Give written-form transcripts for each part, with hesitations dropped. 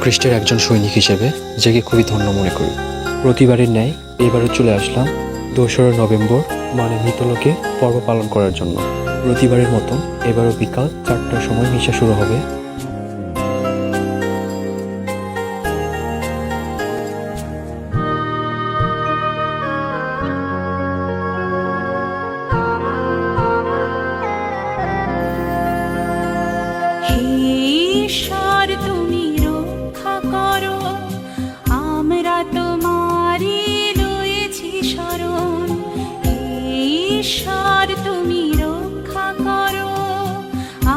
খ্রিস্টের একজন সৈনিক হিসেবে নিজেকে খুবই ধন্য মনে করি। প্রতিবারের ন্যায় এবারও চলে আসলাম ২রা নভেম্বর মানে মৃতলোকে পর্ব পালন করার জন্য। প্রতিবারের মতন এবারও বিকাল ৪টার সময় মিশা শুরু হবে। ঈশ্বর তুমি রক্ষা করো, আমরা তোমারই লয়েছি শরণ। ঈশ্বর তুমি রক্ষা করো,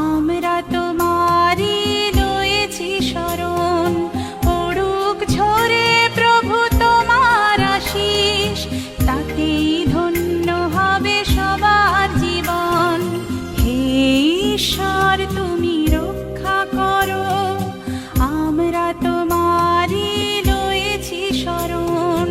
আমরা তোমারই লয়েছি শরণ। পড়ুক ঝরে প্রভু তোমার আশিস, তাতেই ধন্য হবে সবার জীবন। হে ঈশ্বর তুমি রক্ষা করো, আমরা তোমারই লয়েছি শরণ।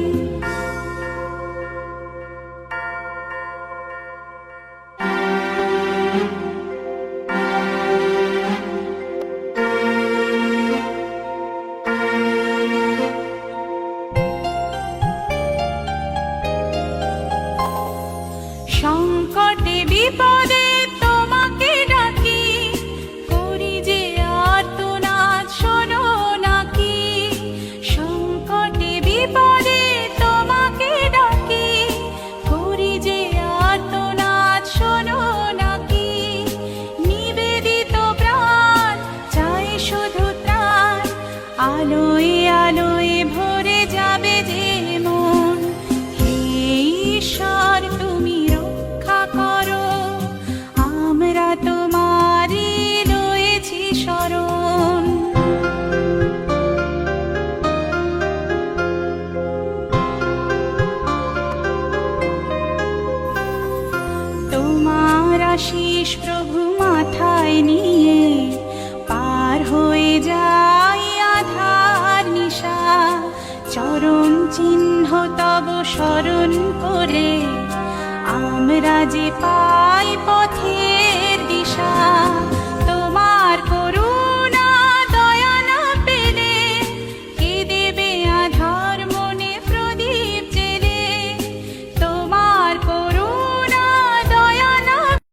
সংকটে বিপদে তোমাকে ডাকি, করি যে আর্তনাদ শোনো নাকি। সংকটে বিপদে তোমাকে ডাকি, করি যে আর্তনাদ শোনো নাকি। নিবেদিত প্রাণ চাই শুধু ত্রাণ, আলোয় আলোয় ভরে যাবে যে মন। হে ঈশ্বর তুমি রক্ষা করো, আমরা তোমারই লয়েছি শরণ। তোমার আশিস প্রভু মাথায় নিয়ে পার হয়ে যাই আধার নিশা। চরণ চিহ্ন তব স্মরণ করে আমরা যে পাই পথের দিশা।